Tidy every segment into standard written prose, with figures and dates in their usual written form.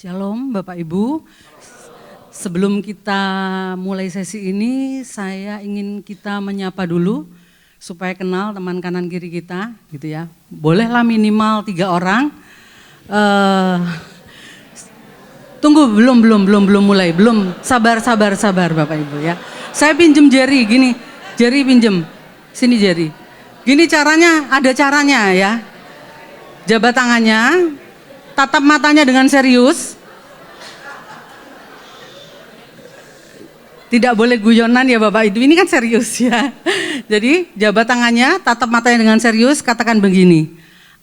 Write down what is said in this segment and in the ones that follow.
Shalom Bapak Ibu. Sebelum kita mulai sesi ini, saya ingin kita menyapa dulu supaya kenal teman kanan kiri kita, gitu ya. Bolehlah minimal 3 orang. Tunggu, belum mulai, belum. Sabar Bapak Ibu ya. Saya pinjem Jerry, gini. Jerry pinjem, sini Jerry. Gini caranya, ada caranya ya. Jabat tangannya, tatap matanya dengan serius. Tidak boleh guyonan ya Bapak Ibu, ini kan serius ya. Jadi jabat tangannya, tatap matanya dengan serius, katakan begini.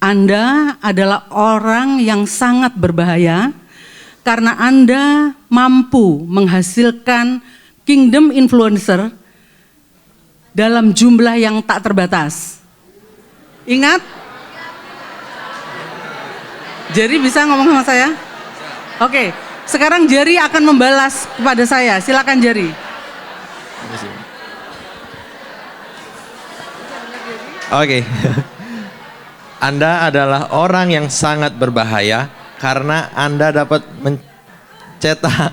Anda adalah orang yang sangat berbahaya karena Anda mampu menghasilkan kingdom influencer dalam jumlah yang tak terbatas. Ingat? Jerry bisa ngomong sama saya? Oke, sekarang Jerry akan membalas kepada saya. Silakan Jerry. Oke. Anda adalah orang yang sangat berbahaya karena Anda dapat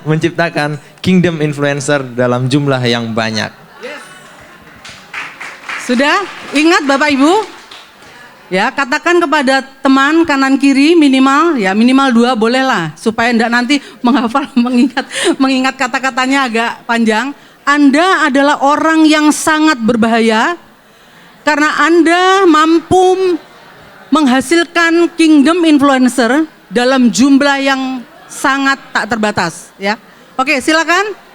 menciptakan kingdom influencer dalam jumlah yang banyak. Sudah? Ingat Bapak Ibu? Ya, katakan kepada teman kanan kiri minimal 2 bolehlah supaya enggak nanti menghafal mengingat kata-katanya agak panjang. Anda adalah orang yang sangat berbahaya karena Anda mampu menghasilkan kingdom influencer dalam jumlah yang sangat tak terbatas ya. Oke, silakan.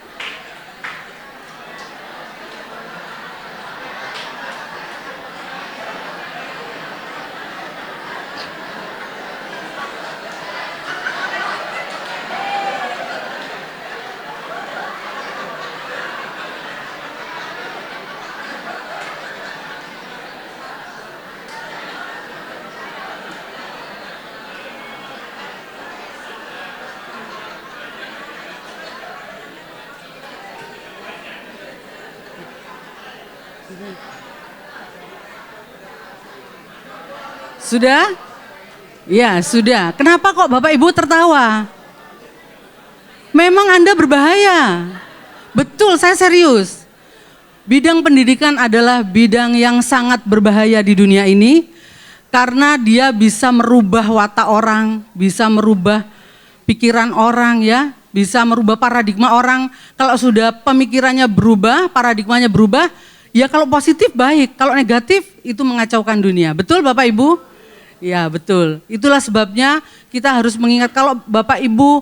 Sudah? Ya, sudah. Kenapa kok Bapak Ibu tertawa? Memang Anda berbahaya. Betul, saya serius. Bidang pendidikan adalah bidang yang sangat berbahaya di dunia ini karena dia bisa merubah watak orang, bisa merubah pikiran orang ya, bisa merubah paradigma orang. Kalau sudah pemikirannya berubah, paradigmanya berubah, ya kalau positif baik, kalau negatif itu mengacaukan dunia. Betul Bapak Ibu? Ya betul, itulah sebabnya kita harus mengingat kalau Bapak Ibu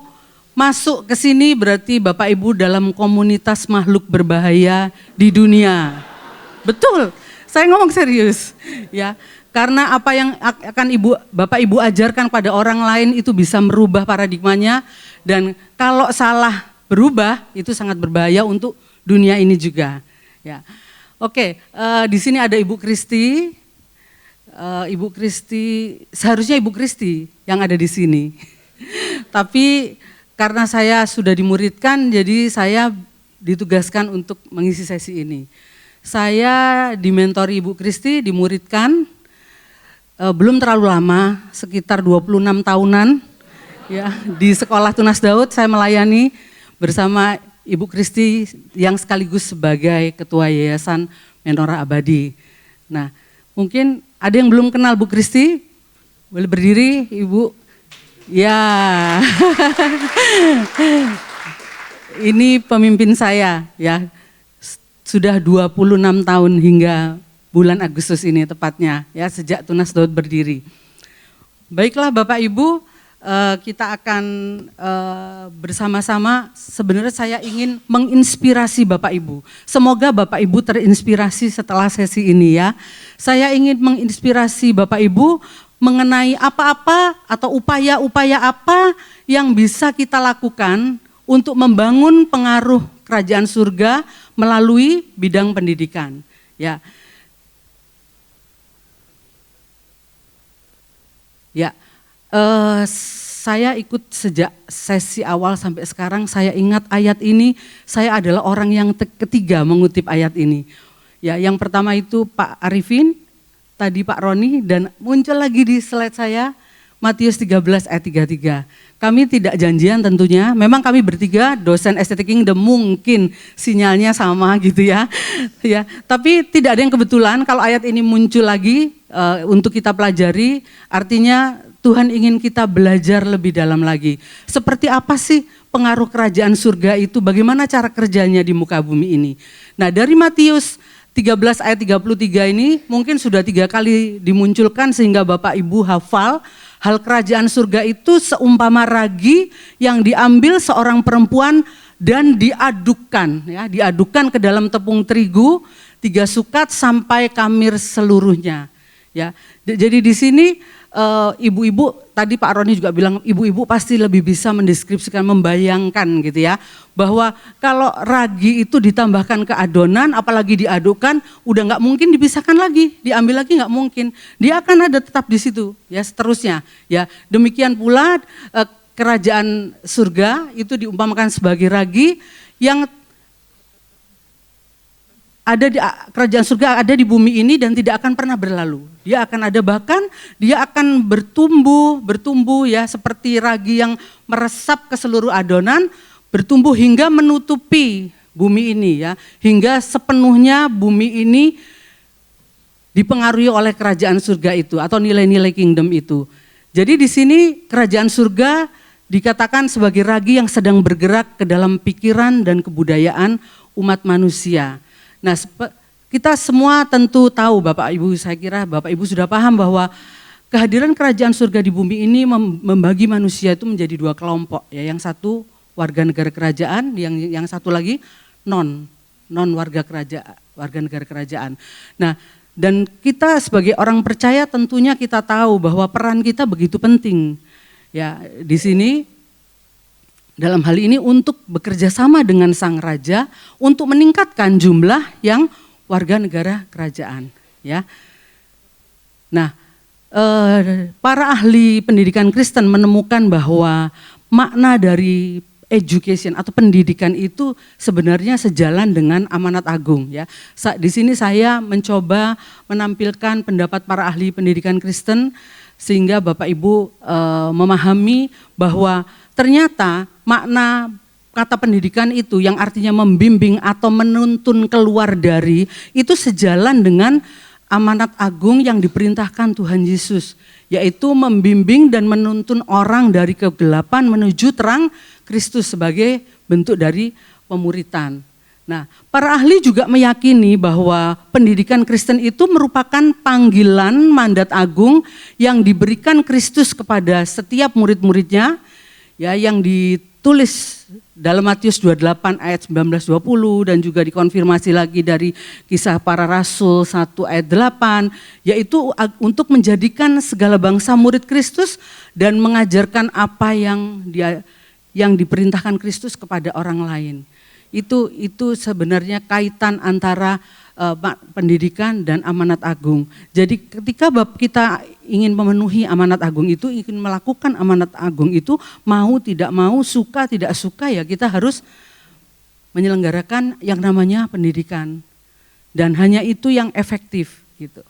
masuk ke sini berarti Bapak Ibu dalam komunitas makhluk berbahaya di dunia. Betul, saya ngomong serius ya. Karena apa yang akan Bapak Ibu ajarkan pada orang lain itu bisa merubah paradigmanya. Dan kalau salah berubah itu sangat berbahaya untuk dunia ini juga ya. Oke, di sini ada Ibu Kristi. Ibu Kristi, seharusnya Ibu Kristi yang ada di sini. Tapi karena saya sudah dimuridkan, jadi saya ditugaskan untuk mengisi sesi ini. Saya dimentori Ibu Kristi, dimuridkan, belum terlalu lama, sekitar 26 tahunan. Ya, di sekolah Tunas Daud saya melayani bersama Ibu Kristi yang sekaligus sebagai Ketua Yayasan Menora Abadi. Nah, mungkin ada yang belum kenal Bu Kristi? Boleh berdiri Ibu? Ya, ini pemimpin saya ya, sudah 26 tahun hingga bulan Agustus ini tepatnya ya, sejak Tunas Daud berdiri. Baiklah Bapak Ibu, kita akan bersama-sama, sebenarnya saya ingin menginspirasi Bapak Ibu. Semoga Bapak Ibu terinspirasi setelah sesi ini ya. Saya ingin menginspirasi Bapak Ibu mengenai apa-apa atau upaya-upaya apa yang bisa kita lakukan untuk membangun pengaruh kerajaan surga melalui bidang pendidikan. Ya. Ya. Saya ikut sejak sesi awal sampai sekarang, saya ingat ayat ini, saya adalah orang yang ketiga mengutip ayat ini. Ya, yang pertama itu Pak Arifin, tadi Pak Roni, dan muncul lagi di slide saya Matius 13 ayat 33. Kami tidak janjian tentunya, memang kami bertiga dosen Estetik Kingdom, mungkin sinyalnya sama gitu ya. Ya, tapi tidak ada yang kebetulan kalau ayat ini muncul lagi untuk kita pelajari, artinya Tuhan ingin kita belajar lebih dalam lagi. Seperti apa sih pengaruh kerajaan surga itu, bagaimana cara kerjanya di muka bumi ini. Nah, dari Matius 13 ayat 33 ini mungkin sudah 3 kali dimunculkan sehingga Bapak Ibu hafal. Hal kerajaan surga itu seumpama ragi yang diambil seorang perempuan dan diadukkan, ya, diadukkan ke dalam tepung terigu 3 sukat sampai kamir seluruhnya. Ya, jadi di sini ibu-ibu, tadi Pak Roni juga bilang ibu-ibu pasti lebih bisa mendeskripsikan, membayangkan gitu ya, bahwa kalau ragi itu ditambahkan ke adonan, apalagi diadukkan, udah nggak mungkin dipisahkan lagi, diambil lagi nggak mungkin, dia akan ada tetap di situ, ya seterusnya. Ya, demikian pula kerajaan surga itu diumpamakan sebagai ragi yang ada di kerajaan surga, ada di bumi ini dan tidak akan pernah berlalu. Dia akan ada, bahkan dia akan bertumbuh ya seperti ragi yang meresap ke seluruh adonan, bertumbuh hingga menutupi bumi ini ya, hingga sepenuhnya bumi ini dipengaruhi oleh kerajaan surga itu atau nilai-nilai kingdom itu. Jadi di sini kerajaan surga dikatakan sebagai ragi yang sedang bergerak ke dalam pikiran dan kebudayaan umat manusia. Nah, kita semua tentu tahu, Bapak Ibu, saya kira Bapak Ibu sudah paham bahwa kehadiran kerajaan surga di bumi ini membagi manusia itu menjadi 2 kelompok ya. Yang satu warga negara kerajaan, yang satu lagi non warga kerajaan, warga negara kerajaan. Nah, dan kita sebagai orang percaya tentunya kita tahu bahwa peran kita begitu penting. Ya, di sini dalam hal ini untuk bekerja sama dengan sang raja untuk meningkatkan jumlah yang warga negara kerajaan. Ya, nah para ahli pendidikan Kristen menemukan bahwa makna dari education atau pendidikan itu sebenarnya sejalan dengan amanat agung. Ya, di sini saya mencoba menampilkan pendapat para ahli pendidikan Kristen sehingga Bapak Ibu memahami bahwa ternyata makna kata pendidikan itu yang artinya membimbing atau menuntun keluar dari, itu sejalan dengan amanat agung yang diperintahkan Tuhan Yesus, yaitu membimbing dan menuntun orang dari kegelapan menuju terang Kristus sebagai bentuk dari pemuritan. Nah, para ahli juga meyakini bahwa pendidikan Kristen itu merupakan panggilan mandat agung yang diberikan Kristus kepada setiap murid-muridnya, ya, yang ditulis dalam Matius 28 ayat 19-20 dan juga dikonfirmasi lagi dari Kisah Para Rasul 1 ayat 8, yaitu untuk menjadikan segala bangsa murid Kristus dan mengajarkan apa yang diperintahkan Kristus kepada orang lain. Itu sebenarnya kaitan antara pendidikan dan amanat agung. Jadi ketika kita ingin memenuhi amanat agung itu, ingin melakukan amanat agung itu, mau tidak mau, suka tidak suka, ya kita harus menyelenggarakan yang namanya pendidikan. Dan hanya itu yang efektif gitu.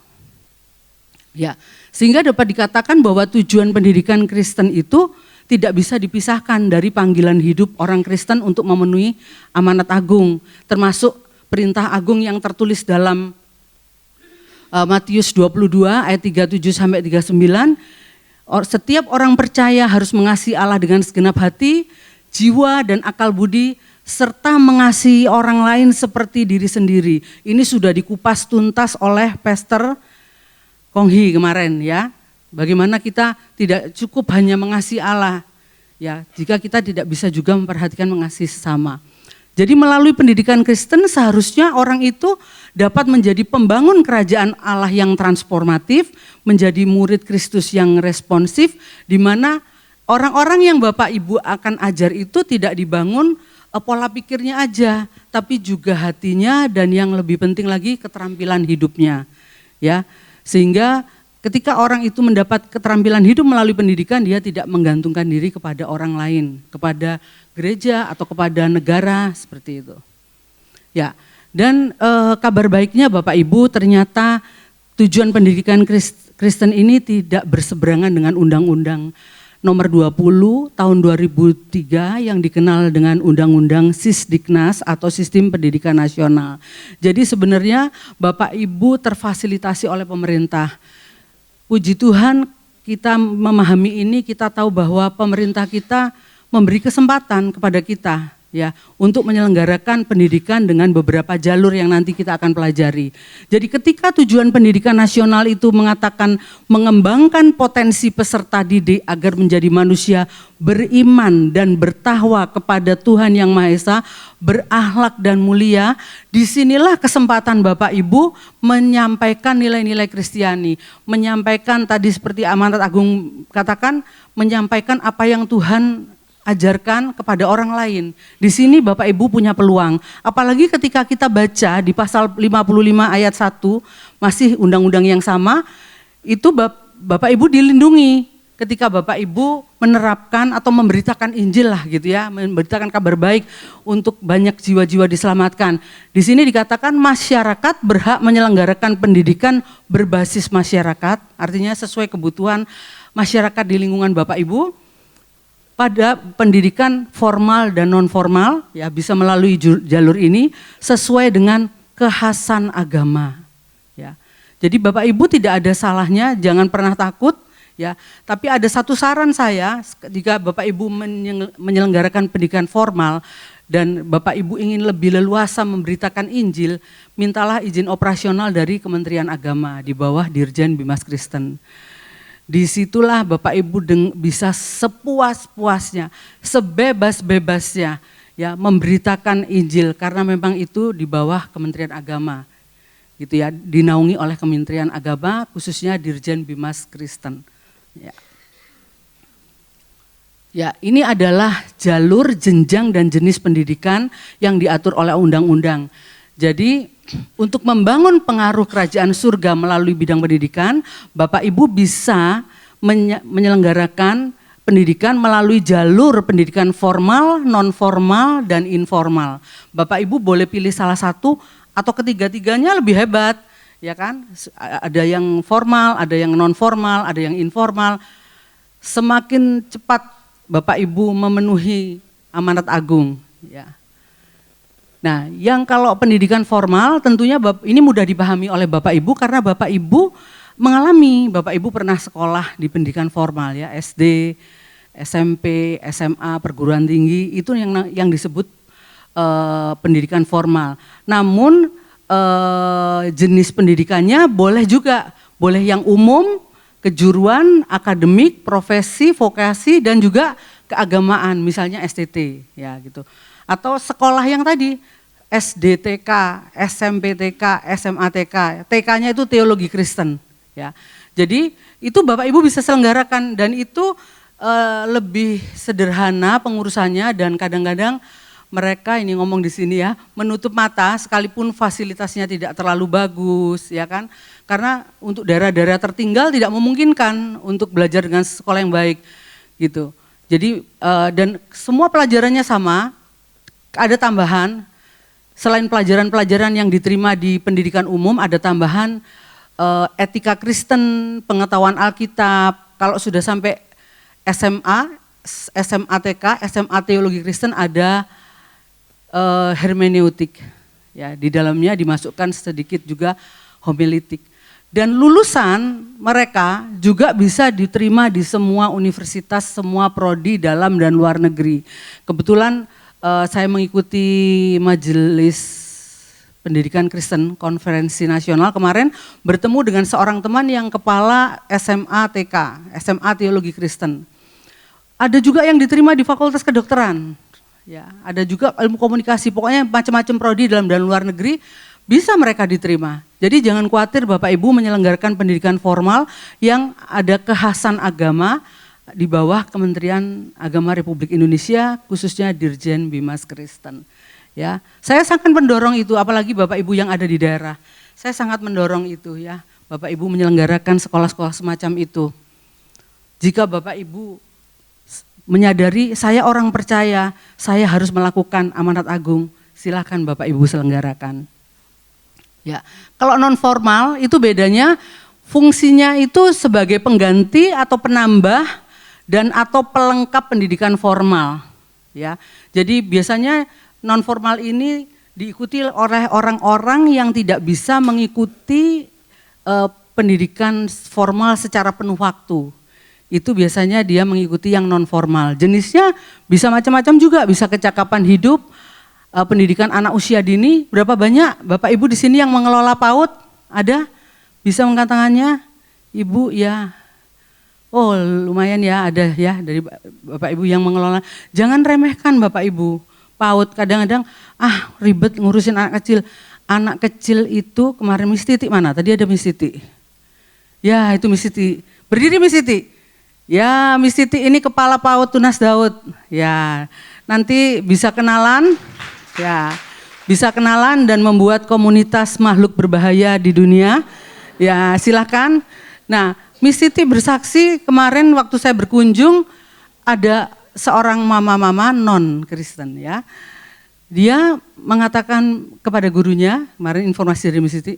Ya, sehingga dapat dikatakan bahwa tujuan pendidikan Kristen itu tidak bisa dipisahkan dari panggilan hidup orang Kristen untuk memenuhi amanat agung, termasuk perintah agung yang tertulis dalam Matius 22 ayat 37-39. Setiap orang percaya harus mengasihi Allah dengan segenap hati, jiwa dan akal budi, serta mengasihi orang lain seperti diri sendiri. Ini sudah dikupas tuntas oleh Pastor Konghi kemarin ya. Bagaimana kita tidak cukup hanya mengasihi Allah, ya, jika kita tidak bisa juga memperhatikan mengasihi sesama. Jadi melalui pendidikan Kristen seharusnya orang itu dapat menjadi pembangun kerajaan Allah yang transformatif, menjadi murid Kristus yang responsif, di mana orang-orang yang Bapak Ibu akan ajar itu tidak dibangun pola pikirnya aja, tapi juga hatinya dan yang lebih penting lagi keterampilan hidupnya. Ya, sehingga ketika orang itu mendapat keterampilan hidup melalui pendidikan, dia tidak menggantungkan diri kepada orang lain, kepada gereja atau kepada negara seperti itu. Ya, dan kabar baiknya Bapak Ibu, ternyata tujuan pendidikan Kristen ini tidak berseberangan dengan Undang-Undang Nomor 20 tahun 2003 yang dikenal dengan Undang-Undang Sisdiknas atau Sistem Pendidikan Nasional. Jadi sebenarnya Bapak Ibu terfasilitasi oleh pemerintah. Puji Tuhan kita memahami ini, kita tahu bahwa pemerintah kita memberi kesempatan kepada kita ya untuk menyelenggarakan pendidikan dengan beberapa jalur yang nanti kita akan pelajari. Jadi ketika tujuan pendidikan nasional itu mengatakan mengembangkan potensi peserta didik agar menjadi manusia beriman dan bertakwa kepada Tuhan Yang Maha Esa, berakhlak dan mulia, disinilah kesempatan Bapak Ibu menyampaikan nilai-nilai Kristiani, menyampaikan tadi seperti Amanat Agung katakan, menyampaikan apa yang Tuhan ajarkan kepada orang lain. Di sini Bapak Ibu punya peluang. Apalagi ketika kita baca di pasal 55 ayat 1, masih undang-undang yang sama, itu Bapak Ibu dilindungi ketika Bapak Ibu menerapkan atau memberitakan Injil lah gitu ya, memberitakan kabar baik untuk banyak jiwa-jiwa diselamatkan. Di sini dikatakan masyarakat berhak menyelenggarakan pendidikan berbasis masyarakat, artinya sesuai kebutuhan masyarakat di lingkungan Bapak Ibu, pada pendidikan formal dan non formal ya bisa melalui jalur ini sesuai dengan kekhasan agama ya. Jadi Bapak Ibu tidak ada salahnya, jangan pernah takut ya. Tapi ada satu saran saya, jika Bapak Ibu menyelenggarakan pendidikan formal dan Bapak Ibu ingin lebih leluasa memberitakan Injil, mintalah izin operasional dari Kementerian Agama di bawah Dirjen Bimas Kristen. Disitulah Bapak Ibu bisa sepuas-puasnya, sebebas-bebasnya ya memberitakan Injil, karena memang itu di bawah Kementerian Agama gitu ya, dinaungi oleh Kementerian Agama khususnya Dirjen Bimas Kristen ya. Ya, ini adalah jalur, jenjang dan jenis pendidikan yang diatur oleh undang-undang. Jadi untuk membangun pengaruh kerajaan surga melalui bidang pendidikan, Bapak Ibu bisa menyelenggarakan pendidikan melalui jalur pendidikan formal, non formal dan informal. Bapak Ibu boleh pilih salah satu atau ketiga-tiganya lebih hebat, ya kan? Ada yang formal, ada yang non formal, ada yang informal. Semakin cepat Bapak Ibu memenuhi amanat agung, ya. Nah, yang kalau pendidikan formal tentunya ini mudah dipahami oleh Bapak Ibu karena Bapak Ibu mengalami, Bapak Ibu pernah sekolah di pendidikan formal ya, SD, SMP, SMA, perguruan tinggi, itu yang disebut pendidikan formal. Namun jenis pendidikannya boleh juga, boleh yang umum, kejuruan, akademik, profesi, vokasi dan juga keagamaan, misalnya STT ya gitu. Atau sekolah yang tadi, SDTK, SMPTK, SMATK, TK-nya itu teologi Kristen. Ya. Jadi itu Bapak Ibu bisa selenggarakan dan itu lebih sederhana pengurusannya dan kadang-kadang mereka ini ngomong di sini ya, menutup mata sekalipun fasilitasnya tidak terlalu bagus ya kan. Karena untuk daerah-daerah tertinggal tidak memungkinkan untuk belajar dengan sekolah yang baik gitu. Jadi dan semua pelajarannya sama. Ada tambahan, selain pelajaran-pelajaran yang diterima di pendidikan umum, ada tambahan etika Kristen, pengetahuan Alkitab. Kalau sudah sampai SMA, SMATK, SMA Teologi Kristen ada hermeneutik. Ya, di dalamnya dimasukkan sedikit juga homiletik. Dan lulusan mereka juga bisa diterima di semua universitas, semua prodi dalam dan luar negeri. Kebetulan saya mengikuti Majelis Pendidikan Kristen Konferensi Nasional kemarin, bertemu dengan seorang teman yang kepala SMA TK, SMA Teologi Kristen. Ada juga yang diterima di Fakultas Kedokteran, ya, ada juga ilmu komunikasi, pokoknya macam-macam prodi dalam dan luar negeri bisa mereka diterima. Jadi jangan khawatir Bapak Ibu menyelenggarakan pendidikan formal yang ada kekhasan agama, di bawah Kementerian Agama Republik Indonesia, khususnya Dirjen Bimas Kristen. Ya, saya sangat mendorong itu, apalagi Bapak Ibu yang ada di daerah. Saya sangat mendorong itu ya, Bapak Ibu menyelenggarakan sekolah-sekolah semacam itu. Jika Bapak Ibu menyadari saya orang percaya, saya harus melakukan amanat agung, silakan Bapak Ibu selenggarakan. Ya, kalau non formal itu bedanya. fungsinya itu sebagai pengganti atau penambah dan atau pelengkap pendidikan formal. Ya, jadi biasanya non formal ini diikuti oleh orang-orang yang tidak bisa mengikuti pendidikan formal secara penuh waktu. Itu biasanya dia mengikuti yang non formal. Jenisnya bisa macam-macam juga, bisa kecakapan hidup, pendidikan anak usia dini. Berapa banyak Bapak Ibu di sini yang mengelola PAUD? Ada? Bisa mengangkat tangannya? Ibu ya. Oh lumayan ya, ada ya dari Bapak Ibu yang mengelola. Jangan remehkan Bapak Ibu. PAUD kadang-kadang ribet ngurusin anak kecil. Anak kecil itu kemarin Miss Titi mana? Tadi ada Miss Titi. Ya itu Miss Titi. Berdiri Miss Titi. Ya, Miss Titi ini kepala PAUD Tunas Daud. Ya, nanti bisa kenalan. Ya, bisa kenalan dan membuat komunitas makhluk berbahaya di dunia. Ya, silakan. Nah, Miss Titi bersaksi kemarin waktu saya berkunjung ada seorang mama-mama non Kristen ya. Dia mengatakan kepada gurunya, kemarin informasi dari Miss Titi,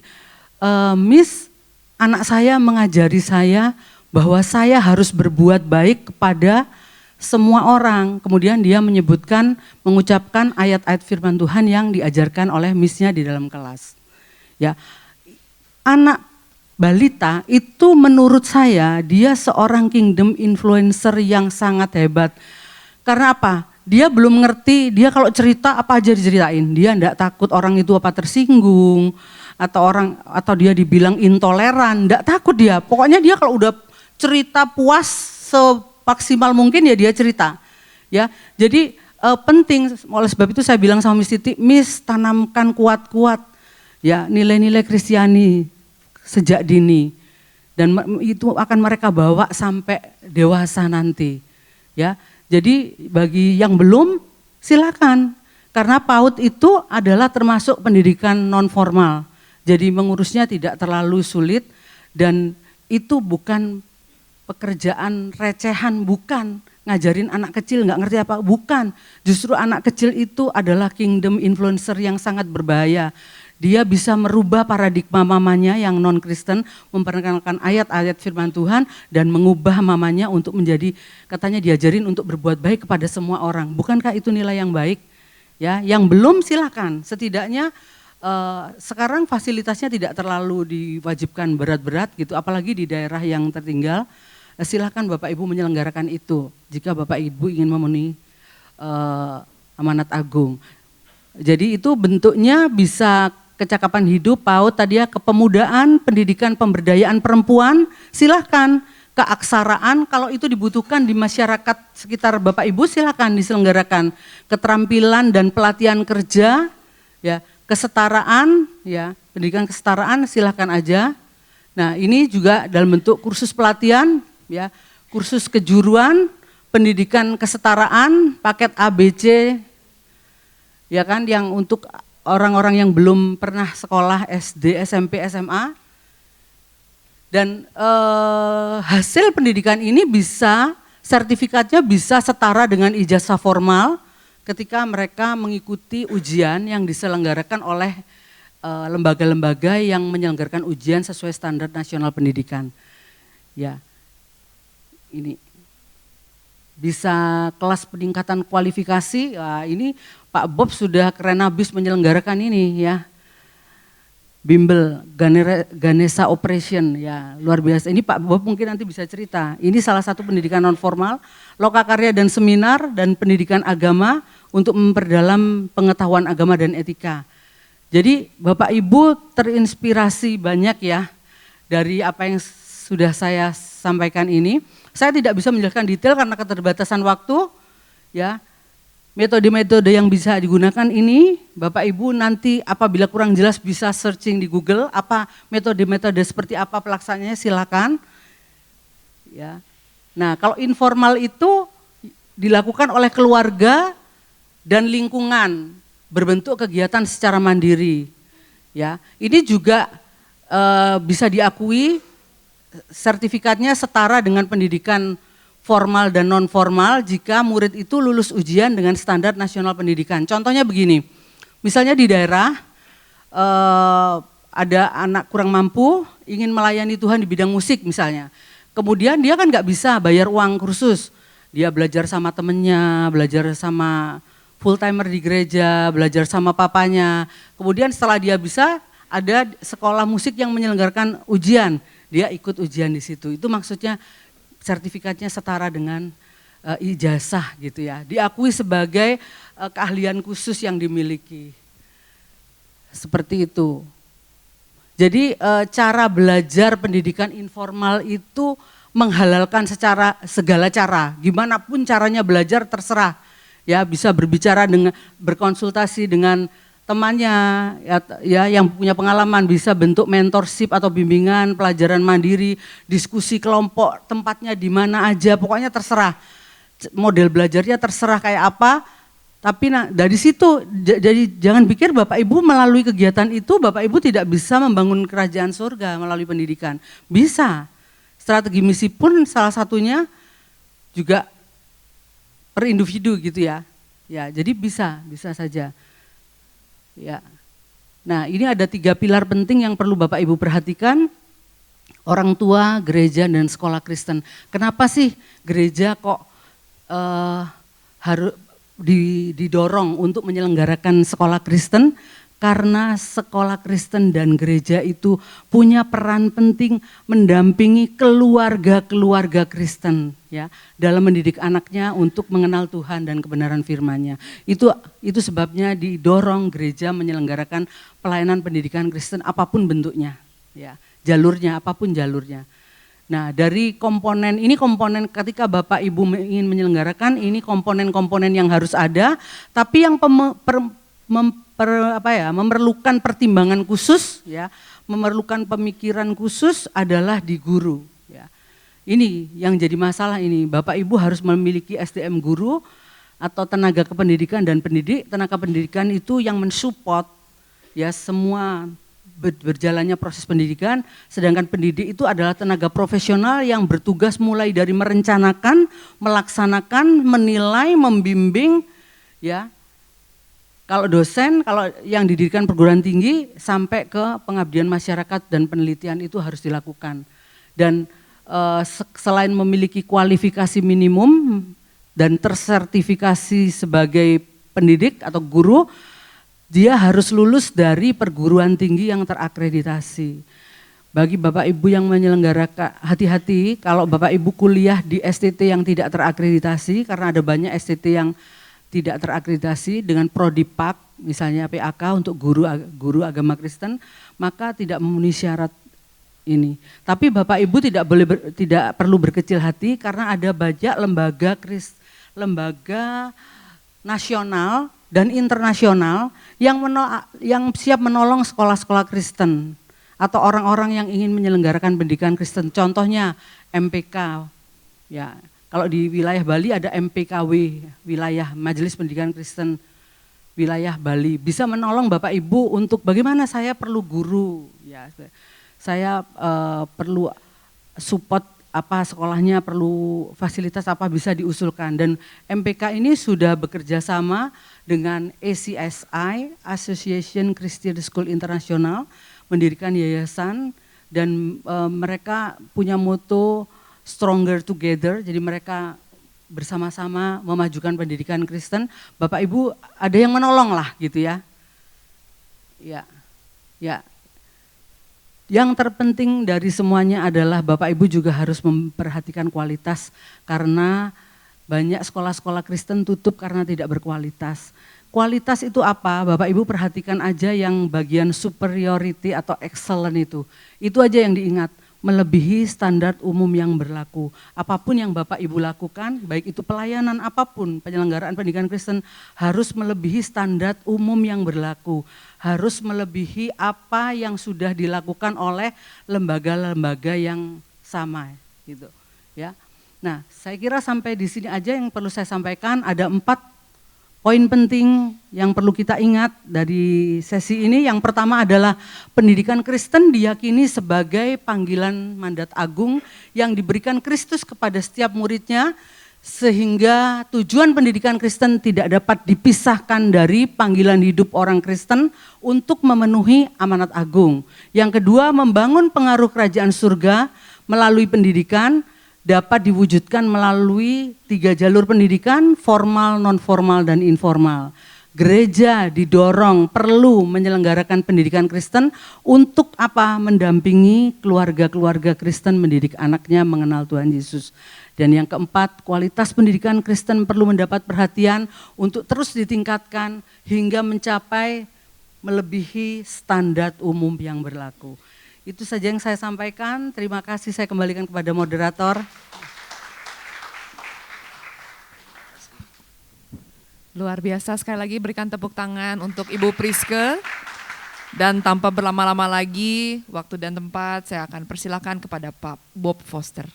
Miss, anak saya mengajari saya bahwa saya harus berbuat baik kepada semua orang. Kemudian dia mengucapkan ayat-ayat firman Tuhan yang diajarkan oleh missnya di dalam kelas. Ya, anak balita itu menurut saya dia seorang kingdom influencer yang sangat hebat. Karena apa? Dia belum ngerti, dia kalau cerita apa aja diceritain. Dia enggak takut orang itu apa tersinggung atau dia dibilang intoleran, enggak takut dia. Pokoknya dia kalau udah cerita puas semaksimal mungkin ya dia cerita. Ya, jadi penting oleh sebab itu saya bilang sama Miss Titi, Miss tanamkan kuat-kuat ya nilai-nilai Kristiani sejak dini dan itu akan mereka bawa sampai dewasa nanti. Ya, jadi bagi yang belum silakan karena PAUD itu adalah termasuk pendidikan non formal. Jadi mengurusnya tidak terlalu sulit dan itu bukan pekerjaan recehan, bukan ngajarin anak kecil nggak ngerti apa, bukan. Justru anak kecil itu adalah kingdom influencer yang sangat berbahaya. Dia bisa merubah paradigma mamanya yang non Kristen, memperkenalkan ayat-ayat firman Tuhan dan mengubah mamanya untuk menjadi, katanya diajarin untuk berbuat baik kepada semua orang. Bukankah itu nilai yang baik? Ya, yang belum silakan. Setidaknya sekarang fasilitasnya tidak terlalu diwajibkan berat-berat gitu, apalagi di daerah yang tertinggal. Silakan Bapak Ibu menyelenggarakan itu jika Bapak Ibu ingin memenuhi amanat agung. Jadi itu bentuknya bisa kecakapan hidup, PAUD tadi ya, kepemudaan, pendidikan pemberdayaan perempuan, silahkan. Keaksaraan kalau itu dibutuhkan di masyarakat sekitar Bapak Ibu silakan diselenggarakan. Keterampilan dan pelatihan kerja, ya, kesetaraan, ya, pendidikan kesetaraan silahkan aja. Nah ini juga dalam bentuk kursus pelatihan, ya, kursus kejuruan, pendidikan kesetaraan, paket ABC, ya kan, yang untuk orang-orang yang belum pernah sekolah SD, SMP, SMA. Dan hasil pendidikan ini bisa, sertifikatnya bisa setara dengan ijazah formal ketika mereka mengikuti ujian yang diselenggarakan oleh lembaga-lembaga yang menyelenggarakan ujian sesuai standar nasional pendidikan. Ya. Ini bisa kelas peningkatan kualifikasi, ini Pak Bob sudah keren habis menyelenggarakan ini ya, bimbel Ganesha Operation ya, luar biasa. Ini Pak Bob mungkin nanti bisa cerita, ini salah satu pendidikan non formal, lokakarya dan seminar dan pendidikan agama untuk memperdalam pengetahuan agama dan etika. Jadi Bapak Ibu terinspirasi banyak ya dari apa yang sudah saya sampaikan ini. Saya tidak bisa menjelaskan detail karena keterbatasan waktu, ya. Metode-metode yang bisa digunakan ini, Bapak Ibu nanti apabila kurang jelas bisa searching di Google, apa metode-metode seperti apa pelaksananya silakan. Ya. Nah, kalau informal itu dilakukan oleh keluarga dan lingkungan, berbentuk kegiatan secara mandiri. Ya, ini juga bisa diakui. Sertifikatnya setara dengan pendidikan formal dan non formal jika murid itu lulus ujian dengan standar nasional pendidikan. Contohnya begini, misalnya di daerah ada anak kurang mampu ingin melayani Tuhan di bidang musik misalnya. Kemudian dia kan nggak bisa bayar uang kursus. Dia belajar sama temennya, belajar sama full timer di gereja, belajar sama papanya. Kemudian setelah dia bisa, ada sekolah musik yang menyelenggarakan ujian. Dia ikut ujian di situ. Itu maksudnya sertifikatnya setara dengan ijazah gitu ya. Diakui sebagai keahlian khusus yang dimiliki. Seperti itu. Jadi cara belajar pendidikan informal itu menghalalkan secara segala cara. Gimana pun caranya belajar terserah. Ya, bisa berbicara dengan berkonsultasi dengan temannya ya yang punya pengalaman, bisa bentuk mentorship atau bimbingan pelajaran mandiri, diskusi kelompok, tempatnya di mana aja, pokoknya terserah. Model belajarnya terserah kayak apa. Tapi dari situ jadi jangan pikir Bapak Ibu melalui kegiatan itu Bapak Ibu tidak bisa membangun kerajaan surga melalui pendidikan. Bisa. Strategi misi pun salah satunya juga per individu gitu ya. Ya, jadi bisa saja. Ya. Nah, ini ada 3 pilar penting yang perlu Bapak Ibu perhatikan. Orang tua, gereja, dan sekolah Kristen. Kenapa sih gereja kok harus didorong untuk menyelenggarakan sekolah Kristen? Karena sekolah Kristen dan gereja itu punya peran penting mendampingi keluarga-keluarga Kristen ya dalam mendidik anaknya untuk mengenal Tuhan dan kebenaran firman-Nya. Itu sebabnya didorong gereja menyelenggarakan pelayanan pendidikan Kristen apapun bentuknya ya, jalurnya apapun jalurnya. Nah, dari komponen ketika Bapak Ibu ingin menyelenggarakan ini komponen-komponen yang harus ada, tapi yang memerlukan pertimbangan khusus ya, memerlukan pemikiran khusus adalah di guru ya. Ini yang jadi masalah ini. Bapak Ibu harus memiliki SDM guru atau tenaga kependidikan dan pendidik. Tenaga pendidikan itu yang mensupport ya semua berjalannya proses pendidikan, sedangkan pendidik itu adalah tenaga profesional yang bertugas mulai dari merencanakan, melaksanakan, menilai, membimbing ya. Kalau dosen, kalau yang didirikan perguruan tinggi sampai ke pengabdian masyarakat dan penelitian itu harus dilakukan. Dan selain memiliki kualifikasi minimum dan tersertifikasi sebagai pendidik atau guru, dia harus lulus dari perguruan tinggi yang terakreditasi. Bagi Bapak Ibu yang menyelenggarakan, hati-hati kalau Bapak Ibu kuliah di STT yang tidak terakreditasi, karena ada banyak STT yang tidak terakreditasi dengan Prodipak, misalnya PAK untuk guru agama Kristen, maka tidak memenuhi syarat ini. Tapi Bapak Ibu tidak perlu berkecil hati karena ada banyak lembaga nasional dan internasional yang siap menolong sekolah-sekolah Kristen atau orang-orang yang ingin menyelenggarakan pendidikan Kristen. Contohnya MPK, ya kalau di wilayah Bali ada MPKW, wilayah Majelis Pendidikan Kristen wilayah Bali, bisa menolong Bapak Ibu untuk bagaimana saya perlu guru, ya saya perlu support apa sekolahnya perlu fasilitas apa bisa diusulkan, dan MPK ini sudah bekerja sama dengan ACSI, Association Christian School International, mendirikan yayasan dan mereka punya moto Stronger Together, jadi mereka bersama-sama memajukan pendidikan Kristen. Bapak Ibu ada yang menolong lah gitu ya. Ya. Yang terpenting dari semuanya adalah Bapak Ibu juga harus memperhatikan kualitas, karena banyak sekolah-sekolah Kristen tutup karena tidak berkualitas. Kualitas itu apa? Bapak Ibu perhatikan aja yang bagian superiority atau excellent itu. Itu aja yang diingat, melebihi standar umum yang berlaku. Apapun yang Bapak Ibu lakukan, baik itu pelayanan apapun, penyelenggaraan pendidikan Kristen harus melebihi standar umum yang berlaku. Harus melebihi apa yang sudah dilakukan oleh lembaga-lembaga yang sama gitu ya. Nah, saya kira sampai di sini aja yang perlu saya sampaikan. Ada 4 poin penting yang perlu kita ingat dari sesi ini. Yang pertama adalah pendidikan Kristen diyakini sebagai panggilan mandat agung yang diberikan Kristus kepada setiap muridnya sehingga tujuan pendidikan Kristen tidak dapat dipisahkan dari panggilan hidup orang Kristen untuk memenuhi amanat agung. Yang kedua, membangun pengaruh kerajaan surga melalui pendidikan dapat diwujudkan melalui 3 jalur pendidikan, formal, non-formal, dan informal. Gereja didorong perlu menyelenggarakan pendidikan Kristen untuk apa? Mendampingi keluarga-keluarga Kristen mendidik anaknya mengenal Tuhan Yesus. Dan yang keempat, kualitas pendidikan Kristen perlu mendapat perhatian untuk terus ditingkatkan hingga mencapai melebihi standar umum yang berlaku. Itu saja yang saya sampaikan. Terima kasih, saya kembalikan kepada moderator. Luar biasa, sekali lagi berikan tepuk tangan untuk Ibu Priske. Dan tanpa berlama-lama lagi, waktu dan tempat saya akan persilakan kepada Pak Bob Foster.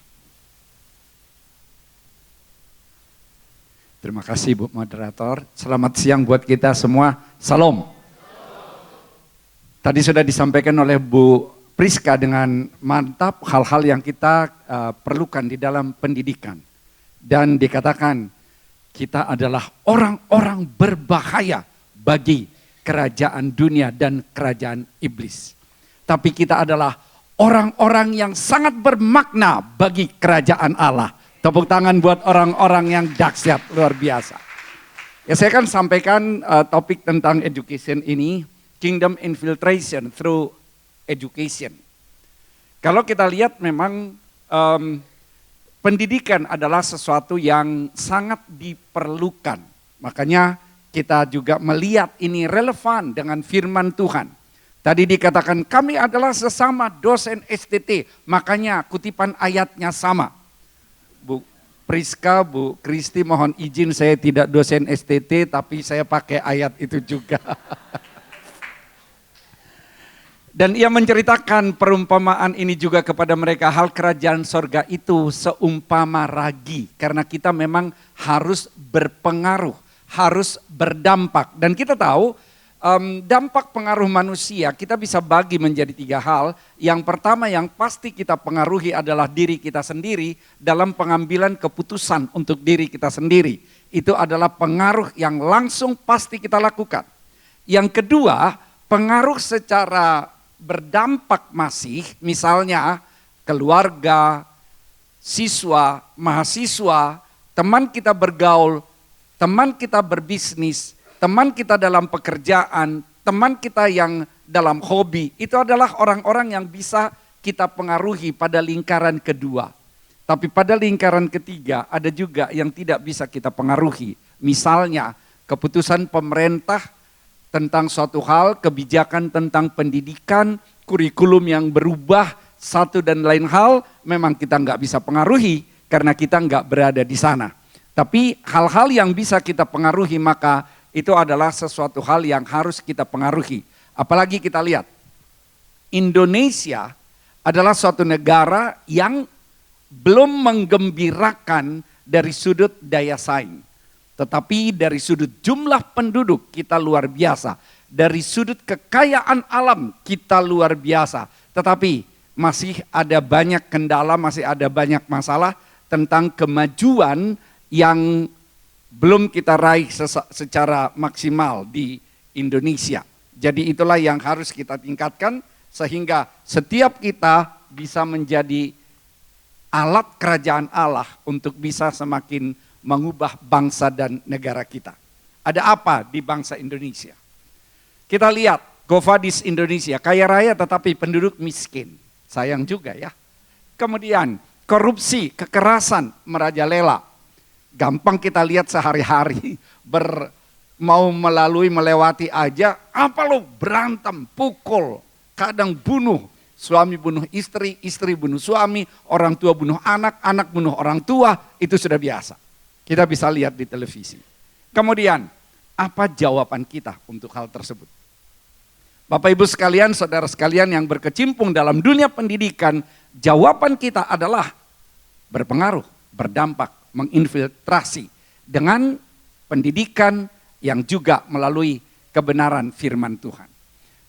Terima kasih Bu Moderator. Selamat siang buat kita semua. Salam. Tadi sudah disampaikan oleh Bu Priska dengan mantap hal-hal yang kita perlukan di dalam pendidikan. Dan dikatakan kita adalah orang-orang berbahaya bagi kerajaan dunia dan kerajaan iblis. Tapi kita adalah orang-orang yang sangat bermakna bagi kerajaan Allah. Tepuk tangan buat orang-orang yang dahsyat, luar biasa. Ya, saya akan sampaikan topik tentang education ini, kingdom infiltration through education. Kalau kita lihat memang pendidikan adalah sesuatu yang sangat diperlukan. Makanya kita juga melihat ini relevan dengan firman Tuhan. Tadi dikatakan kami adalah sesama dosen STT, makanya kutipan ayatnya sama. Bu Priska, Bu Kristi, mohon izin saya tidak dosen STT tapi saya pakai ayat itu juga. Dan ia menceritakan perumpamaan ini juga kepada mereka, hal kerajaan sorga itu seumpama ragi. Karena kita memang harus berpengaruh, harus berdampak. Dan kita tahu dampak pengaruh manusia kita bisa bagi menjadi 3 hal. Yang pertama yang pasti kita pengaruhi adalah diri kita sendiri dalam pengambilan keputusan untuk diri kita sendiri. Itu adalah pengaruh yang langsung pasti kita lakukan. Yang kedua, pengaruh secara berdampak masih, misalnya keluarga, siswa, mahasiswa, teman kita bergaul, teman kita berbisnis, teman kita dalam pekerjaan, teman kita yang dalam hobi, itu adalah orang-orang yang bisa kita pengaruhi pada lingkaran kedua. Tapi pada lingkaran ketiga ada juga yang tidak bisa kita pengaruhi. Misalnya keputusan pemerintah tentang suatu hal, kebijakan tentang pendidikan, kurikulum yang berubah, satu dan lain hal, memang kita nggak bisa pengaruhi karena kita nggak berada di sana. Tapi hal-hal yang bisa kita pengaruhi maka itu adalah sesuatu hal yang harus kita pengaruhi. Apalagi kita lihat, Indonesia adalah suatu negara yang belum menggembirakan dari sudut daya saing. Tetapi dari sudut jumlah penduduk kita luar biasa. Dari sudut kekayaan alam kita luar biasa. Tetapi masih ada banyak kendala, masih ada banyak masalah tentang kemajuan yang belum kita raih secara maksimal di Indonesia. Jadi itulah yang harus kita tingkatkan sehingga setiap kita bisa menjadi alat kerajaan Allah untuk bisa semakin mengubah bangsa dan negara kita. Ada apa di bangsa Indonesia? Kita lihat Govadis Indonesia, kaya raya tetapi penduduk miskin. Sayang juga ya. Kemudian korupsi, kekerasan merajalela. Gampang kita lihat sehari-hari, mau melewati aja, apa lo berantem, pukul, kadang bunuh. Suami bunuh istri, istri bunuh suami, orang tua bunuh anak, anak bunuh orang tua, itu sudah biasa. Kita bisa lihat di televisi. Kemudian, apa jawaban kita untuk hal tersebut? Bapak Ibu sekalian, saudara sekalian yang berkecimpung dalam dunia pendidikan, jawaban kita adalah berpengaruh, berdampak, menginfiltrasi dengan pendidikan yang juga melalui kebenaran firman Tuhan.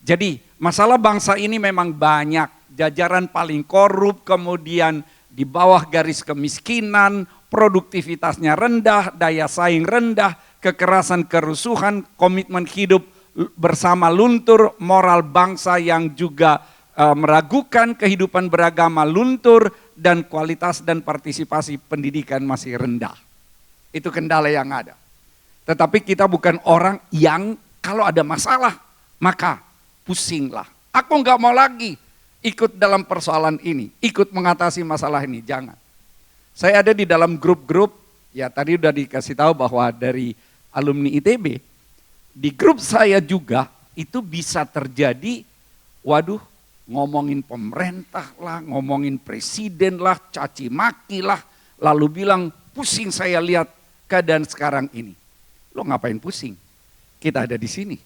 Jadi masalah bangsa ini memang banyak, jajaran paling korup, kemudian di bawah garis kemiskinan, produktivitasnya rendah, daya saing rendah, kekerasan kerusuhan, komitmen hidup bersama luntur, moral bangsa yang juga meragukan, kehidupan beragama luntur, dan kualitas dan partisipasi pendidikan masih rendah. Itu kendala yang ada. Tetapi kita bukan orang yang kalau ada masalah, maka pusinglah. Aku nggak mau lagi ikut dalam persoalan ini, ikut mengatasi masalah ini, jangan. Saya ada di dalam grup-grup, ya tadi udah dikasih tahu bahwa dari alumni ITB, di grup saya juga itu bisa terjadi, waduh, ngomongin pemerintah lah, ngomongin presiden lah, caci maki lah, lalu bilang pusing saya lihat keadaan sekarang ini. Lo ngapain pusing? Kita ada di sini.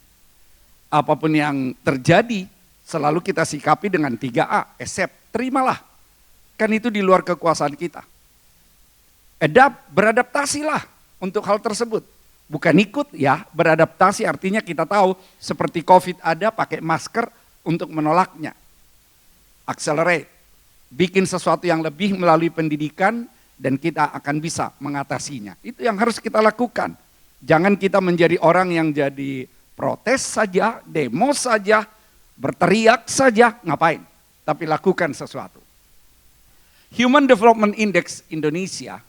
Apapun yang terjadi selalu kita sikapi dengan 3A, accept, terimalah. Kan itu di luar kekuasaan kita. Beradaptasilah untuk hal tersebut. Bukan ikut ya, beradaptasi artinya kita tahu seperti COVID ada pakai masker untuk menolaknya. Accelerate, bikin sesuatu yang lebih melalui pendidikan dan kita akan bisa mengatasinya. Itu yang harus kita lakukan. Jangan kita menjadi orang yang jadi protes saja, demo saja, berteriak saja, ngapain? Tapi lakukan sesuatu. Human Development Index Indonesia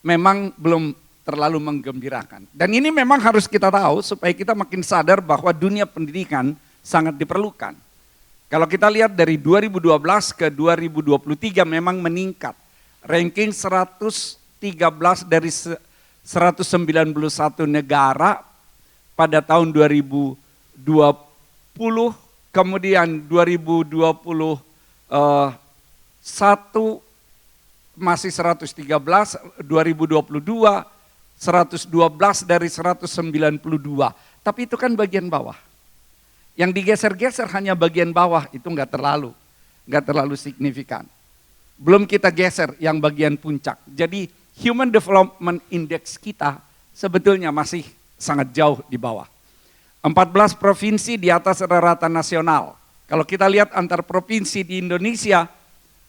memang belum terlalu menggembirakan. Dan ini memang harus kita tahu supaya kita makin sadar bahwa dunia pendidikan sangat diperlukan. Kalau kita lihat dari 2012 ke 2023 memang meningkat. Ranking 113 dari 191 negara pada tahun 2020, kemudian 2021 masih 113, 2022 112 dari 192. Tapi itu kan bagian bawah. Yang digeser-geser hanya bagian bawah, itu nggak terlalu signifikan. Belum kita geser yang bagian puncak. Jadi Human Development Index kita sebetulnya masih sangat jauh di bawah. 14 provinsi di atas rata-rata nasional. Kalau kita lihat antar provinsi di Indonesia,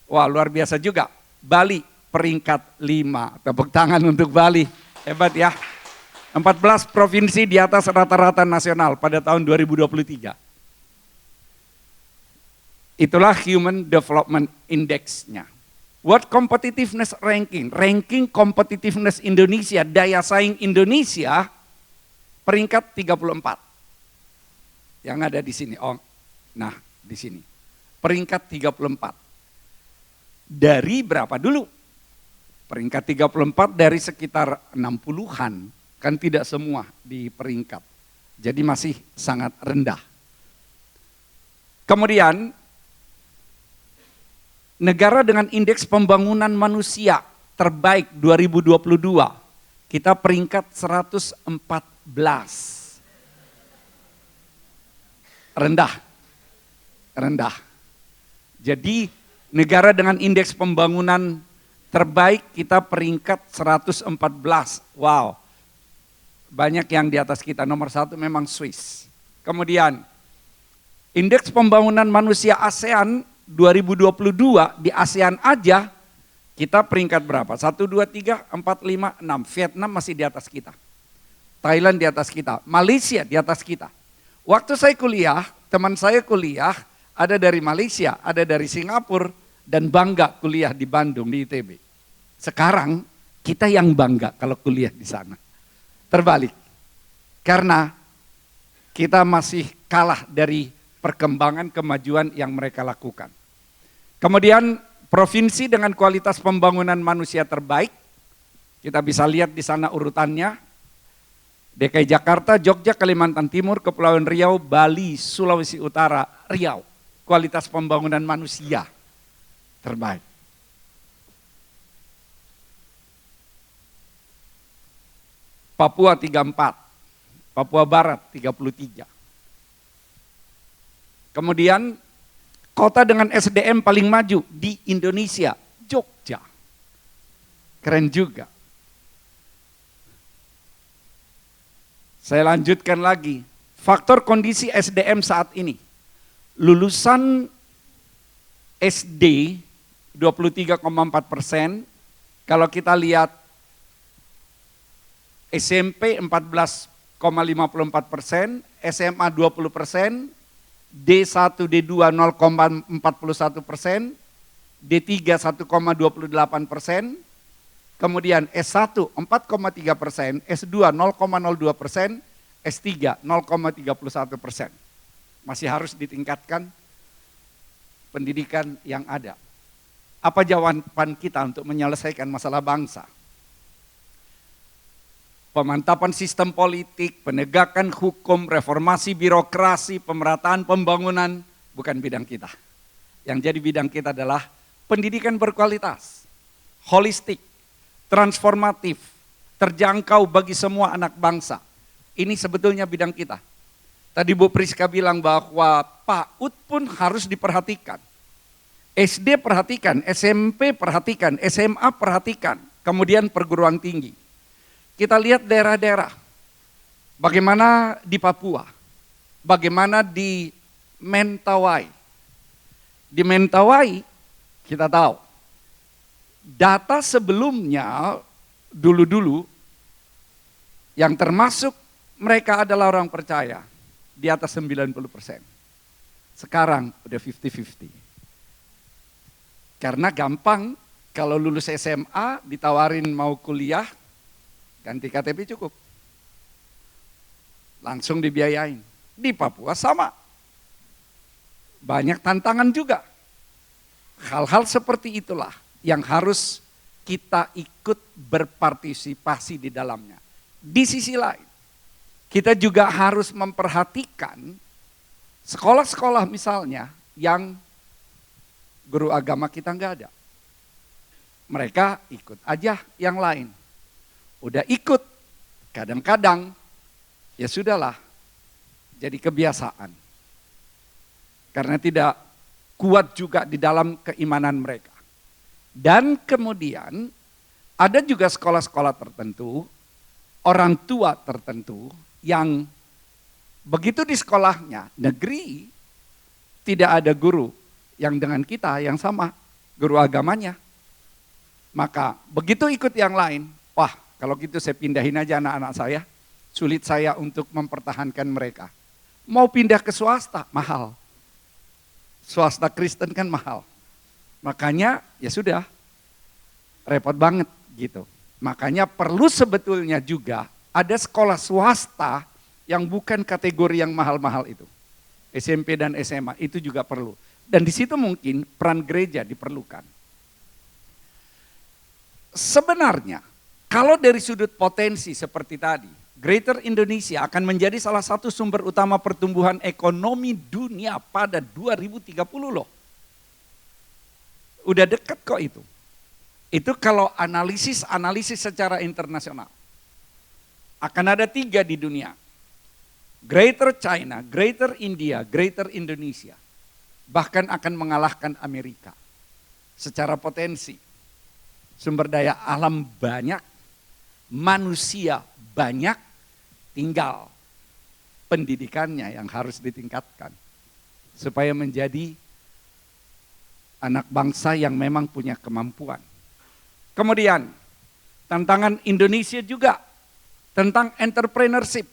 wah luar biasa juga. Bali peringkat 5, tepuk tangan untuk Bali, hebat ya. 14 provinsi di atas rata-rata nasional pada tahun 2023. Itulah Human Development Index-nya. World Competitiveness Ranking, ranking competitiveness Indonesia, daya saing Indonesia, peringkat 34. Yang ada di sini, nah di sini, peringkat 34. Dari berapa dulu? Peringkat 34 dari sekitar 60-an. Kan tidak semua di peringkat. Jadi masih sangat rendah. Kemudian, negara dengan indeks pembangunan manusia terbaik 2022. Kita peringkat 114. Rendah. Jadi negara dengan indeks pembangunan terbaik kita peringkat 114. Wow. Banyak yang di atas kita, nomor 1 memang Swiss. Kemudian, indeks pembangunan manusia ASEAN 2022 di ASEAN aja, kita peringkat berapa? 1, 2, 3, 4, 5, 6. Vietnam masih di atas kita. Thailand di atas kita. Malaysia di atas kita. Waktu saya kuliah, teman saya kuliah, ada dari Malaysia, ada dari Singapura, dan bangga kuliah di Bandung, di ITB. Sekarang, kita yang bangga kalau kuliah di sana. Terbalik, karena kita masih kalah dari perkembangan kemajuan yang mereka lakukan. Kemudian provinsi dengan kualitas pembangunan manusia terbaik, kita bisa lihat di sana urutannya, DKI Jakarta, Jogja, Kalimantan Timur, Kepulauan Riau, Bali, Sulawesi Utara, Riau, kualitas pembangunan manusia terbaik. Papua 34, Papua Barat 33. Kemudian kota dengan SDM paling maju di Indonesia, Jogja. Keren juga. Saya lanjutkan lagi, faktor kondisi SDM saat ini. Lulusan SD 23,4%, kalau kita lihat SMP 14,54%, SMA 20%, D1, D2 0,41%, D3 1,28%, kemudian S1 4,3%, S2 0,02%, S3 0,31%. Masih harus ditingkatkan pendidikan yang ada. Apa jawaban kita untuk menyelesaikan masalah bangsa? Pemantapan sistem politik, penegakan hukum, reformasi birokrasi, pemerataan pembangunan, bukan bidang kita. Yang jadi bidang kita adalah pendidikan berkualitas, holistik, transformatif, terjangkau bagi semua anak bangsa. Ini sebetulnya bidang kita. Tadi Bu Priska bilang bahwa PAUD pun harus diperhatikan. SD perhatikan, SMP perhatikan, SMA perhatikan, kemudian perguruan tinggi. Kita lihat daerah-daerah, bagaimana di Papua, bagaimana di Mentawai. Di Mentawai kita tahu, data sebelumnya dulu-dulu yang termasuk mereka adalah orang percaya di atas 90%. Sekarang udah 50-50. Karena gampang kalau lulus SMA ditawarin mau kuliah, ganti KTP cukup. Langsung dibiayain. Di Papua sama. Banyak tantangan juga. Hal-hal seperti itulah yang harus kita ikut berpartisipasi di dalamnya. Di sisi lain, kita juga harus memperhatikan sekolah-sekolah misalnya yang guru agama kita nggak ada. Mereka ikut aja yang lain. Udah ikut, kadang-kadang ya sudahlah, jadi kebiasaan. Karena tidak kuat juga di dalam keimanan mereka. Dan kemudian ada juga sekolah-sekolah tertentu, orang tua tertentu yang begitu di sekolahnya negeri tidak ada guru yang dengan kita yang sama, guru agamanya. Maka begitu ikut yang lain, wah kalau gitu saya pindahin aja anak-anak saya, sulit saya untuk mempertahankan mereka. Mau pindah ke swasta, mahal. Swasta Kristen kan mahal. Makanya ya sudah, repot banget gitu. Makanya perlu sebetulnya juga ada sekolah swasta yang bukan kategori yang mahal-mahal itu. SMP dan SMA itu juga perlu. Dan di situ mungkin peran gereja diperlukan. Sebenarnya kalau dari sudut potensi seperti tadi, Greater Indonesia akan menjadi salah satu sumber utama pertumbuhan ekonomi dunia pada 2030 loh. Udah dekat kok itu. Itu kalau analisis secara internasional. Akan ada 3 di dunia. Greater China, Greater India, Greater Indonesia. Bahkan akan mengalahkan Amerika. Secara potensi. Sumber daya alam banyak, manusia banyak, tinggal pendidikannya yang harus ditingkatkan. Supaya menjadi anak bangsa yang memang punya kemampuan. Kemudian tantangan Indonesia juga tentang entrepreneurship.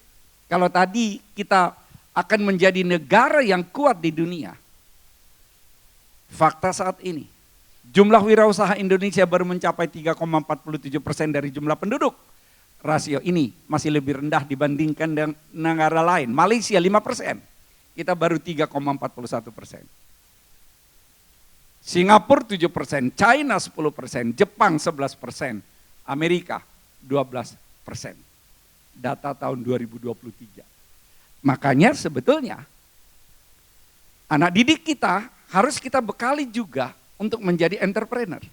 Kalau tadi kita akan menjadi negara yang kuat di dunia. Fakta saat ini, jumlah wirausaha Indonesia baru mencapai 3,47% dari jumlah penduduk. Rasio ini masih lebih rendah dibandingkan dengan negara lain. Malaysia 5%, kita baru 3,41%. Singapura 7%, China 10%, Jepang 11%, Amerika 12%. Data tahun 2023. Makanya sebetulnya anak didik kita harus kita bekali juga untuk menjadi entrepreneur.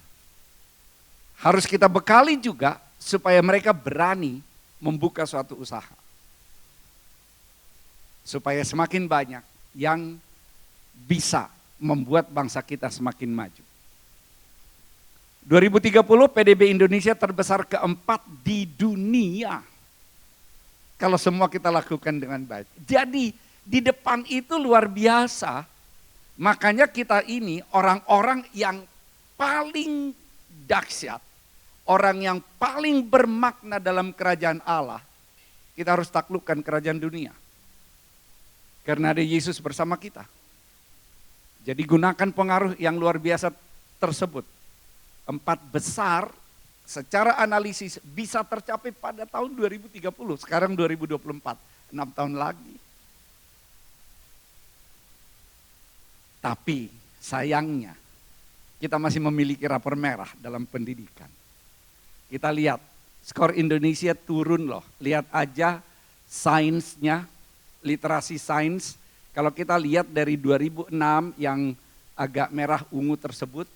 Harus kita bekali juga supaya mereka berani membuka suatu usaha. Supaya semakin banyak yang bisa membuat bangsa kita semakin maju. 2030 PDB Indonesia terbesar keempat di dunia. Kalau semua kita lakukan dengan baik. Jadi di depan itu luar biasa. Makanya kita ini orang-orang yang paling dahsyat. orang yang paling bermakna dalam kerajaan Allah, kita harus taklukkan kerajaan dunia. Karena ada Yesus bersama kita. Jadi gunakan pengaruh yang luar biasa tersebut. 4 besar secara analisis bisa tercapai pada tahun 2030. Sekarang 2024, 6 tahun lagi. Tapi sayangnya kita masih memiliki rapor merah dalam pendidikan. Kita lihat skor Indonesia turun loh. Lihat aja sainsnya, literasi sains. Kalau kita lihat dari 2006 yang agak merah ungu tersebut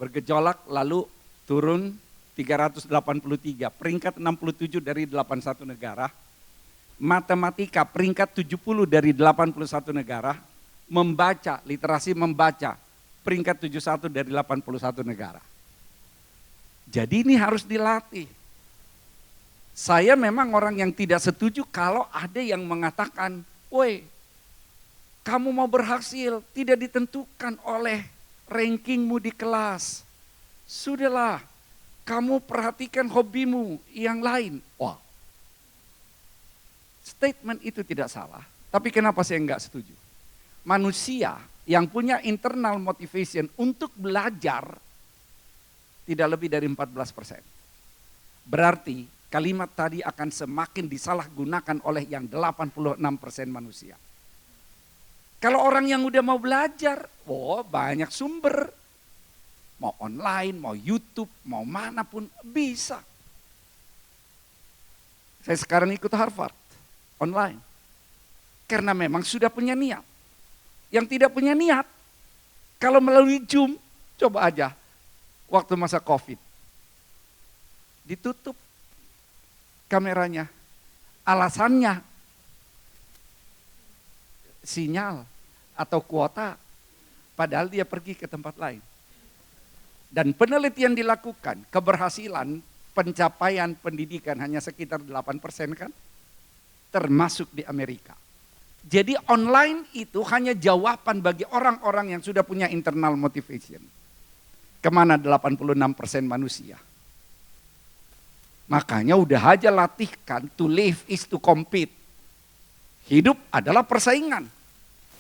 bergejolak lalu turun 383, peringkat 67 dari 81 negara. Matematika peringkat 70 dari 81 negara. Membaca, literasi membaca peringkat 71 dari 81 negara. Jadi ini harus dilatih. Saya memang orang yang tidak setuju kalau ada yang mengatakan, woi kamu mau berhasil tidak ditentukan oleh rankingmu di kelas. Sudahlah, kamu perhatikan hobimu yang lain. Wah, statement itu tidak salah, tapi kenapa saya enggak setuju? Manusia yang punya internal motivation untuk belajar tidak lebih dari 14%. Berarti kalimat tadi akan semakin disalahgunakan oleh yang 86% manusia. Kalau orang yang udah mau belajar, banyak sumber. Mau online, mau YouTube, mau manapun bisa. Saya sekarang ikut Harvard online. Karena memang sudah punya niat. Yang tidak punya niat, kalau melalui Zoom, coba aja. Waktu masa COVID, ditutup kameranya. Alasannya sinyal atau kuota, padahal dia pergi ke tempat lain. Dan penelitian dilakukan, keberhasilan pencapaian pendidikan hanya sekitar 8% kan, termasuk di Amerika. Jadi online itu hanya jawaban bagi orang-orang yang sudah punya internal motivation. Kemana 86% manusia? Makanya udah aja latihkan, to live is to compete. Hidup adalah persaingan.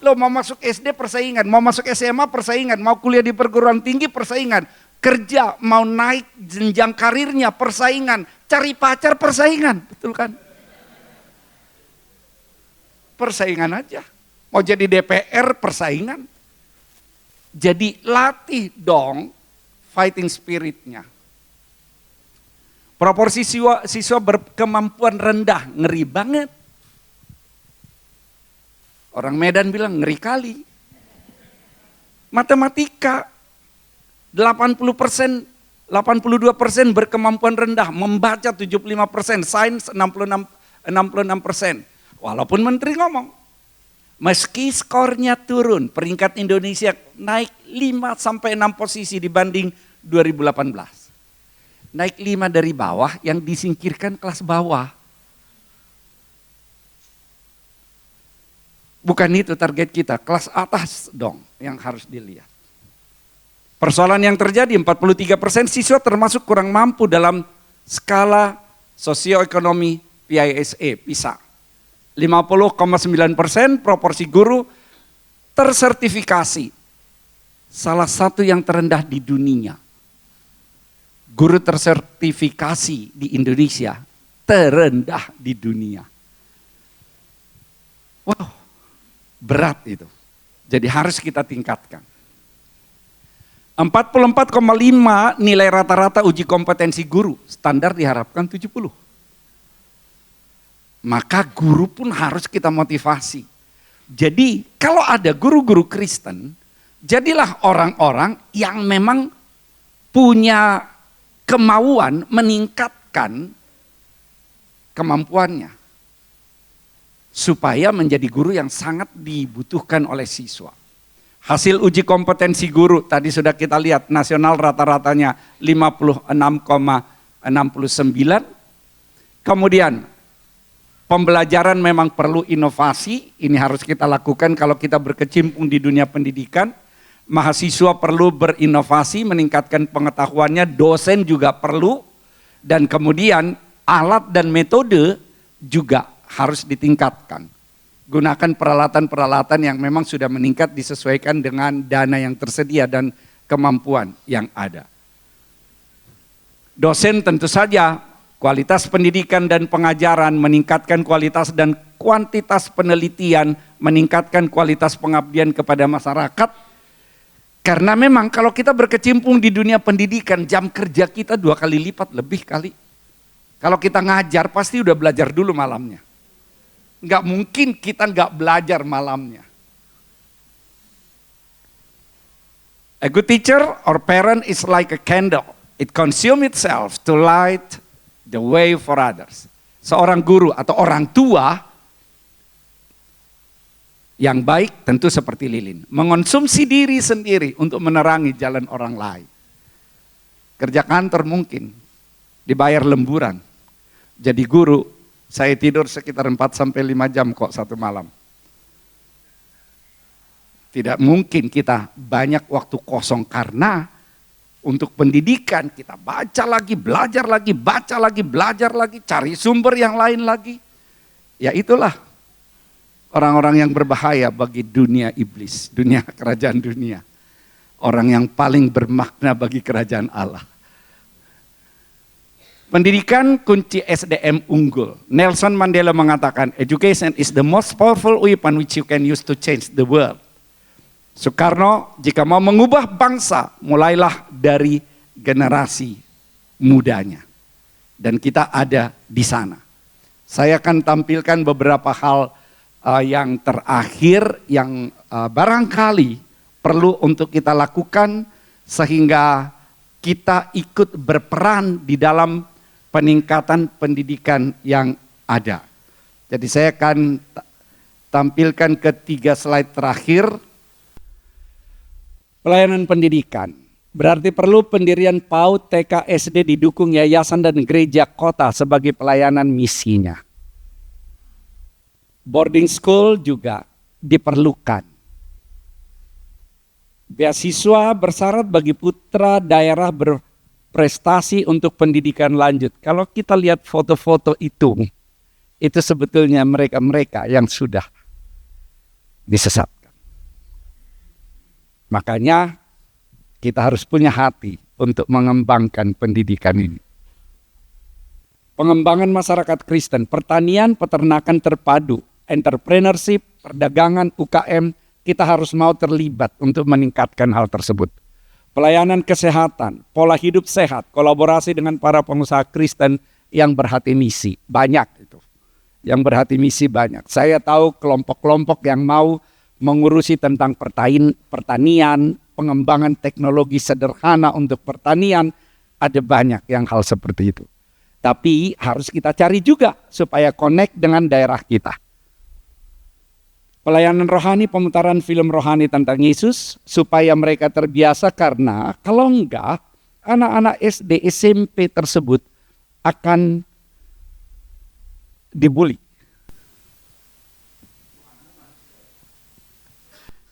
Lo mau masuk SD persaingan, mau masuk SMA persaingan, mau kuliah di perguruan tinggi persaingan. Kerja, mau naik jenjang karirnya persaingan, cari pacar persaingan, betul kan? Persaingan aja. Mau jadi DPR persaingan. Jadi latih dong fighting spiritnya. Proporsi siswa berkemampuan rendah, ngeri banget. Orang Medan bilang ngeri kali. Matematika 80%, 82% berkemampuan rendah, membaca 75%, sains 66%. Walaupun menteri ngomong, meski skornya turun, peringkat Indonesia naik 5-6 posisi dibanding 2018. Naik 5 dari bawah, yang disingkirkan kelas bawah. Bukan itu target kita, kelas atas dong yang harus dilihat. Persoalan yang terjadi, 43% siswa termasuk kurang mampu dalam skala sosioekonomi PISA. 50,9% proporsi guru tersertifikasi. Salah satu yang terendah di dunia. Guru tersertifikasi di Indonesia terendah di dunia. Wow, berat itu. Jadi harus kita tingkatkan. 44,5 nilai rata-rata uji kompetensi guru, standar diharapkan 70. Maka guru pun harus kita motivasi. Jadi kalau ada guru-guru Kristen, jadilah orang-orang yang memang punya kemauan meningkatkan kemampuannya. Supaya menjadi guru yang sangat dibutuhkan oleh siswa. Hasil uji kompetensi guru tadi sudah kita lihat, nasional rata-ratanya 56,69. Kemudian pembelajaran memang perlu inovasi, ini harus kita lakukan kalau kita berkecimpung di dunia pendidikan. Mahasiswa perlu berinovasi, meningkatkan pengetahuannya, dosen juga perlu, dan kemudian alat dan metode juga harus ditingkatkan. Gunakan peralatan-peralatan yang memang sudah meningkat disesuaikan dengan dana yang tersedia dan kemampuan yang ada. Dosen tentu saja kualitas pendidikan dan pengajaran, meningkatkan kualitas dan kuantitas penelitian, meningkatkan kualitas pengabdian kepada masyarakat. Karena memang kalau kita berkecimpung di dunia pendidikan, jam kerja kita 2 kali lipat lebih kali. Kalau kita ngajar pasti udah belajar dulu malamnya. Nggak mungkin kita nggak belajar malamnya. A good teacher or parent is like a candle. It consumes itself to light the way for others. Seorang guru atau orang tua yang baik tentu seperti lilin. Mengonsumsi diri sendiri untuk menerangi jalan orang lain. Kerja kantor mungkin, dibayar lemburan. Jadi guru, saya tidur sekitar 4-5 jam kok satu malam. Tidak mungkin kita banyak waktu kosong karena untuk pendidikan kita baca lagi, belajar lagi, baca lagi, belajar lagi, cari sumber yang lain lagi. Ya itulah orang-orang yang berbahaya bagi dunia iblis, dunia kerajaan dunia. Orang yang paling bermakna bagi kerajaan Allah. Pendidikan kunci SDM unggul. Nelson Mandela mengatakan, education is the most powerful weapon which you can use to change the world. Soekarno, jika mau mengubah bangsa, mulailah dari generasi mudanya. Dan kita ada di sana. Saya akan tampilkan beberapa hal yang terakhir yang barangkali perlu untuk kita lakukan sehingga kita ikut berperan di dalam peningkatan pendidikan yang ada. Jadi saya akan tampilkan ketiga slide terakhir. Pelayanan pendidikan. Berarti perlu pendirian PAUD, TK, SD didukung yayasan dan gereja kota sebagai pelayanan misinya. Boarding school juga diperlukan. Beasiswa bersyarat bagi putra daerah berprestasi untuk pendidikan lanjut. Kalau kita lihat foto-foto itu sebetulnya mereka-mereka yang sudah disesatkan. Makanya kita harus punya hati untuk mengembangkan pendidikan ini. Pengembangan masyarakat Kristen, pertanian, peternakan terpadu, entrepreneurship, perdagangan, UKM, kita harus mau terlibat untuk meningkatkan hal tersebut. Pelayanan kesehatan, pola hidup sehat, kolaborasi dengan para pengusaha Kristen yang berhati misi, banyak itu. Yang berhati misi banyak. Saya tahu kelompok-kelompok yang mau mengurusi tentang pertanian, pengembangan teknologi sederhana untuk pertanian, ada banyak yang hal seperti itu. Tapi harus kita cari juga supaya connect dengan daerah kita. Pelayanan rohani, pemutaran film rohani tentang Yesus, supaya mereka terbiasa karena kalau enggak, anak-anak SD, SMP tersebut akan dibully.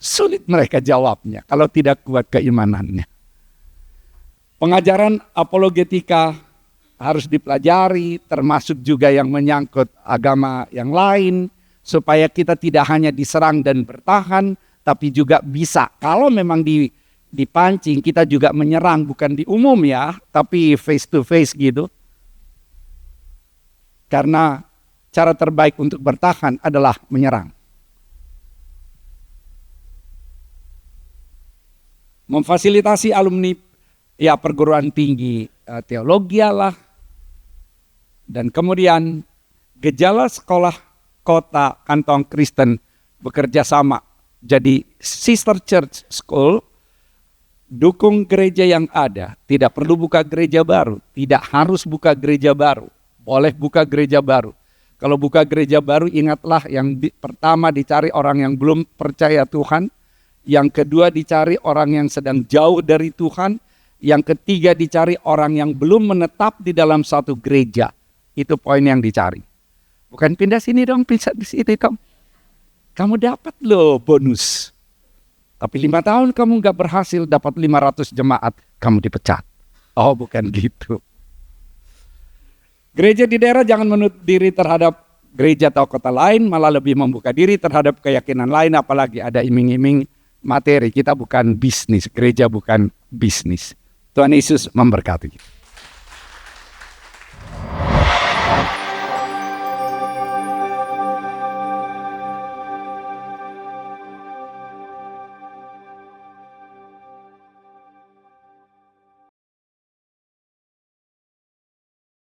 Sulit mereka jawabnya kalau tidak kuat keimanannya. Pengajaran apologetika harus dipelajari, termasuk juga yang menyangkut agama yang lain, supaya kita tidak hanya diserang dan bertahan, tapi juga bisa, kalau memang dipancing, kita juga menyerang, bukan di umum ya, tapi face to face gitu. Karena cara terbaik untuk bertahan adalah menyerang. Memfasilitasi alumni ya perguruan tinggi teologi lah. Dan kemudian gejala sekolah kota kantong Kristen bekerja sama. Jadi sister church school dukung gereja yang ada. Tidak perlu buka gereja baru. Tidak harus buka gereja baru. Boleh buka gereja baru. Kalau buka gereja baru ingatlah yang pertama dicari orang yang belum percaya Tuhan. Yang kedua dicari orang yang sedang jauh dari Tuhan. Yang ketiga dicari orang yang belum menetap di dalam satu gereja. Itu poin yang dicari. Bukan pindah sini dong, pindah di sini dong. Kamu dapat loh bonus. Tapi 5 tahun kamu nggak berhasil dapat 500 jemaat, kamu dipecat. Oh, bukan gitu. Gereja di daerah jangan menutup diri terhadap gereja atau kota lain, malah lebih membuka diri terhadap keyakinan lain, apalagi ada iming-iming materi. Kita bukan bisnis, gereja bukan bisnis. Tuhan Yesus memberkati.